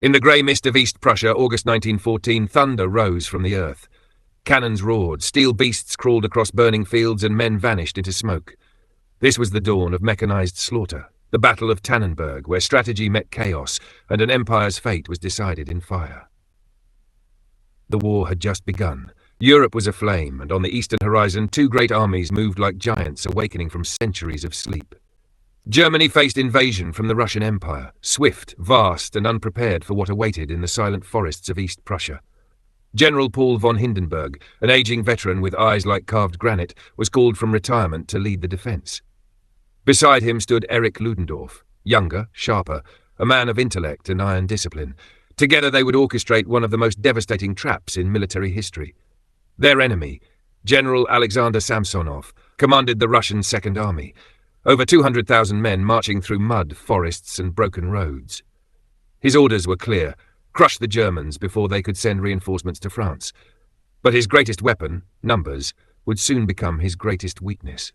In the grey mist of East Prussia, August 1914, thunder rose from the earth. Cannons roared, steel beasts crawled across burning fields, and men vanished into smoke. This was the dawn of mechanized slaughter, the Battle of Tannenberg, where strategy met chaos, and an empire's fate was decided in fire. The war had just begun. Europe was aflame, and on the eastern horizon, two great armies moved like giants awakening from centuries of sleep. Germany faced invasion from the Russian Empire, swift, vast, and unprepared for what awaited in the silent forests of East Prussia. General Paul von Hindenburg, an aging veteran with eyes like carved granite, was called from retirement to lead the defence. Beside him stood Erich Ludendorff, younger, sharper, a man of intellect and iron discipline. Together they would orchestrate one of the most devastating traps in military history. Their enemy, General Alexander Samsonov, commanded the Russian Second Army, over 200,000 men marching through mud, forests, and broken roads. His orders were clear: crush the Germans before they could send reinforcements to France. But his greatest weapon, numbers, would soon become his greatest weakness.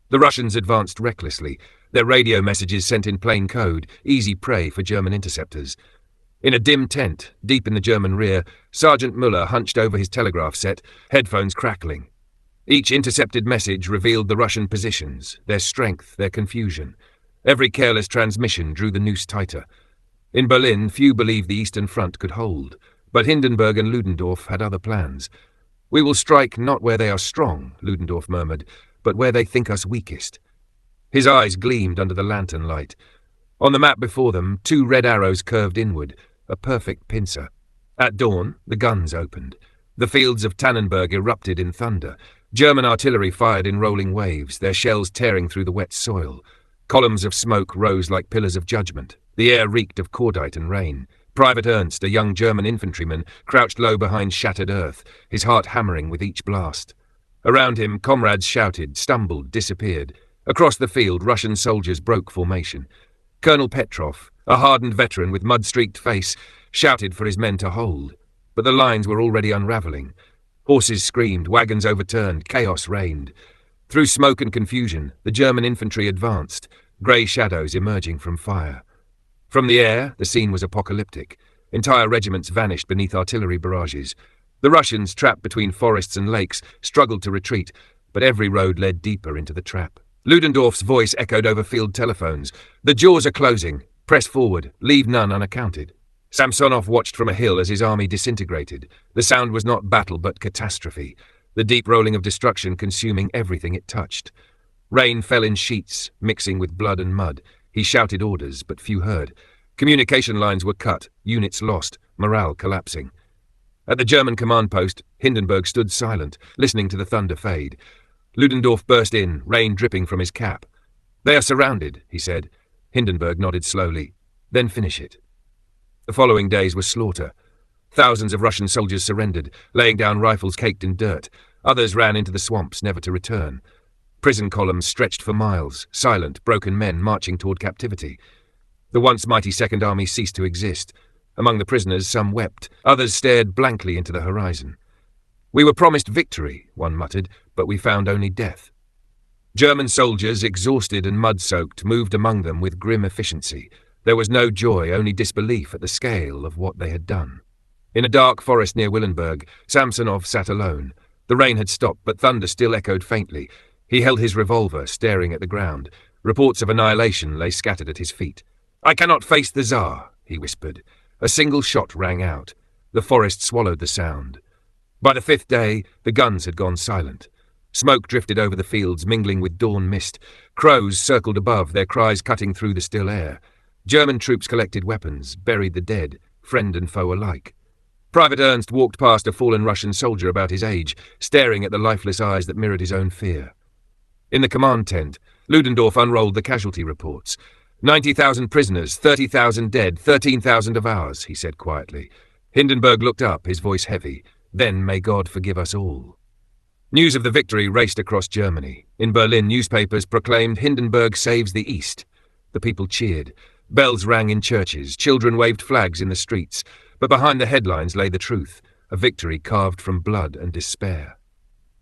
The Russians advanced recklessly, their radio messages sent in plain code, easy prey for German interceptors. In a dim tent, deep in the German rear, Sergeant Müller hunched over his telegraph set, headphones crackling. Each intercepted message revealed the Russian positions, their strength, their confusion. Every careless transmission drew the noose tighter. In Berlin, few believed the Eastern Front could hold, but Hindenburg and Ludendorff had other plans. "We will strike not where they are strong," Ludendorff murmured, "but where they think us weakest." His eyes gleamed under the lantern light. On the map before them, two red arrows curved inward, a perfect pincer. At dawn, the guns opened. The fields of Tannenberg erupted in thunder. German artillery fired in rolling waves, their shells tearing through the wet soil. Columns of smoke rose like pillars of judgment. The air reeked of cordite and rain. Private Ernst, a young German infantryman, crouched low behind shattered earth, his heart hammering with each blast. Around him, comrades shouted, stumbled, disappeared. Across the field, Russian soldiers broke formation. Colonel Petrov, a hardened veteran with mud-streaked face, shouted for his men to hold. But the lines were already unravelling. Horses screamed, wagons overturned, chaos reigned. Through smoke and confusion, the German infantry advanced, grey shadows emerging from fire. From the air, the scene was apocalyptic. Entire regiments vanished beneath artillery barrages. The Russians, trapped between forests and lakes, struggled to retreat, but every road led deeper into the trap. Ludendorff's voice echoed over field telephones. "The jaws are closing. Press forward. Leave none unaccounted." Samsonov watched from a hill as his army disintegrated. The sound was not battle but catastrophe, the deep rolling of destruction consuming everything it touched. Rain fell in sheets, mixing with blood and mud. He shouted orders, but few heard. Communication lines were cut, units lost, morale collapsing. At the German command post, Hindenburg stood silent, listening to the thunder fade. Ludendorff burst in, rain dripping from his cap. "They are surrounded," he said. Hindenburg nodded slowly. "Then finish it." The following days were slaughter. Thousands of Russian soldiers surrendered, laying down rifles caked in dirt. Others ran into the swamps, never to return. Prison columns stretched for miles, silent, broken men marching toward captivity. The once mighty Second Army ceased to exist. Among the prisoners, some wept, others stared blankly into the horizon. "We were promised victory," one muttered, "but we found only death." German soldiers, exhausted and mud-soaked, moved among them with grim efficiency. There was no joy, only disbelief at the scale of what they had done. In a dark forest near Willenberg, Samsonov sat alone. The rain had stopped, but thunder still echoed faintly. He held his revolver, staring at the ground. Reports of annihilation lay scattered at his feet. "I cannot face the Tsar," he whispered. A single shot rang out. The forest swallowed the sound. By the fifth day, the guns had gone silent. Smoke drifted over the fields, mingling with dawn mist. Crows circled above, their cries cutting through the still air. German troops collected weapons, buried the dead, friend and foe alike. Private Ernst walked past a fallen Russian soldier about his age, staring at the lifeless eyes that mirrored his own fear. In the command tent, Ludendorff unrolled the casualty reports. 90,000 prisoners, 30,000 dead, 13,000 of ours, he said quietly. Hindenburg looked up, his voice heavy. "Then may God forgive us all." News of the victory raced across Germany. In Berlin, newspapers proclaimed "Hindenburg saves the East." The people cheered. Bells rang in churches, children waved flags in the streets, but behind the headlines lay the truth, a victory carved from blood and despair.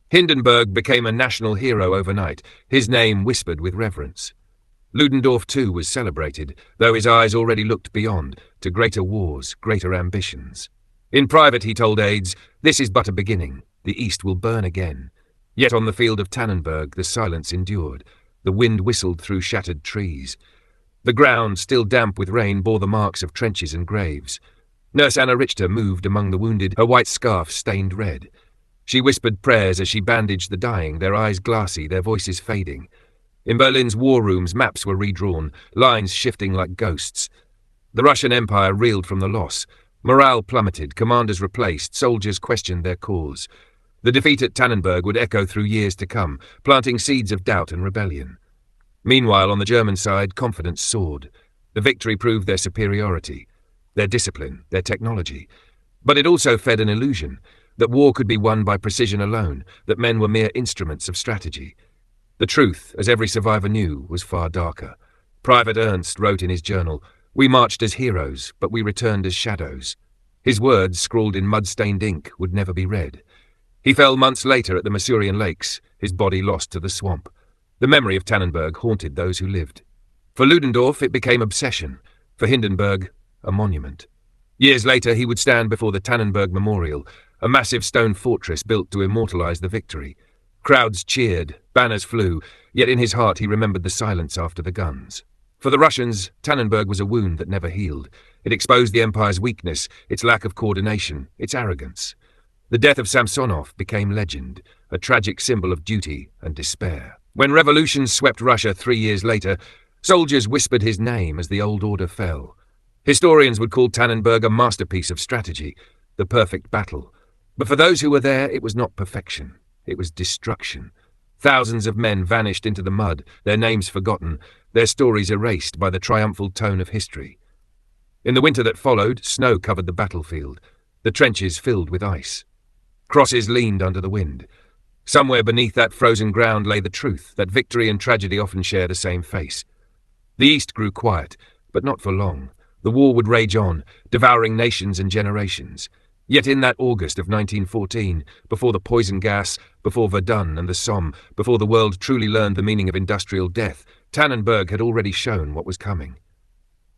Hindenburg became a national hero overnight, his name whispered with reverence. Ludendorff too was celebrated, though his eyes already looked beyond, to greater wars, greater ambitions. In private he told aides, "This is but a beginning. The East will burn again." Yet on the field of Tannenberg the silence endured. The wind whistled through shattered trees. The ground, still damp with rain, bore the marks of trenches and graves. Nurse Anna Richter moved among the wounded, her white scarf stained red. She whispered prayers as she bandaged the dying, their eyes glassy, their voices fading. In Berlin's war rooms, maps were redrawn, lines shifting like ghosts. The Russian Empire reeled from the loss. Morale plummeted, commanders replaced, soldiers questioned their cause. The defeat at Tannenberg would echo through years to come, planting seeds of doubt and rebellion. Meanwhile, on the German side, confidence soared. The victory proved their superiority, their discipline, their technology. But it also fed an illusion, that war could be won by precision alone, that men were mere instruments of strategy. The truth, as every survivor knew, was far darker. Private Ernst wrote in his journal, "We marched as heroes, but we returned as shadows." His words, scrawled in mud-stained ink, would never be read. He fell months later at the Masurian Lakes, his body lost to the swamp. The memory of Tannenberg haunted those who lived. For Ludendorff it became obsession, for Hindenburg a monument. Years later he would stand before the Tannenberg Memorial, a massive stone fortress built to immortalize the victory. Crowds cheered, banners flew, yet in his heart he remembered the silence after the guns. For the Russians, Tannenberg was a wound that never healed. It exposed the empire's weakness, its lack of coordination, its arrogance. The death of Samsonov became legend, a tragic symbol of duty and despair. When revolutions swept Russia 3 years later, soldiers whispered his name as the old order fell. Historians would call Tannenberg a masterpiece of strategy, the perfect battle. But for those who were there, it was not perfection. It was destruction. Thousands of men vanished into the mud, their names forgotten, their stories erased by the triumphal tone of history. In the winter that followed, snow covered the battlefield, the trenches filled with ice. Crosses leaned under the wind. Somewhere beneath that frozen ground lay the truth that victory and tragedy often share the same face. The East grew quiet, but not for long. The war would rage on, devouring nations and generations. Yet in that August of 1914, before the poison gas, before Verdun and the Somme, before the world truly learned the meaning of industrial death, Tannenberg had already shown what was coming.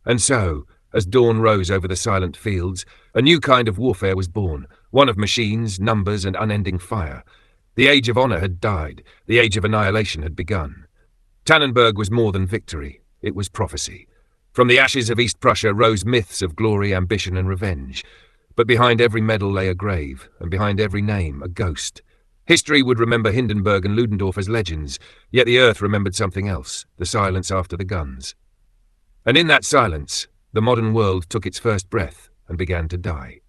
And so, as dawn rose over the silent fields, a new kind of warfare was born, one of machines, numbers, and unending fire. The age of honor had died, the age of annihilation had begun. Tannenberg was more than victory, it was prophecy. From the ashes of East Prussia rose myths of glory, ambition, and revenge. But behind every medal lay a grave, and behind every name a ghost. History would remember Hindenburg and Ludendorff as legends, yet the earth remembered something else, the silence after the guns. And in that silence, the modern world took its first breath and began to die.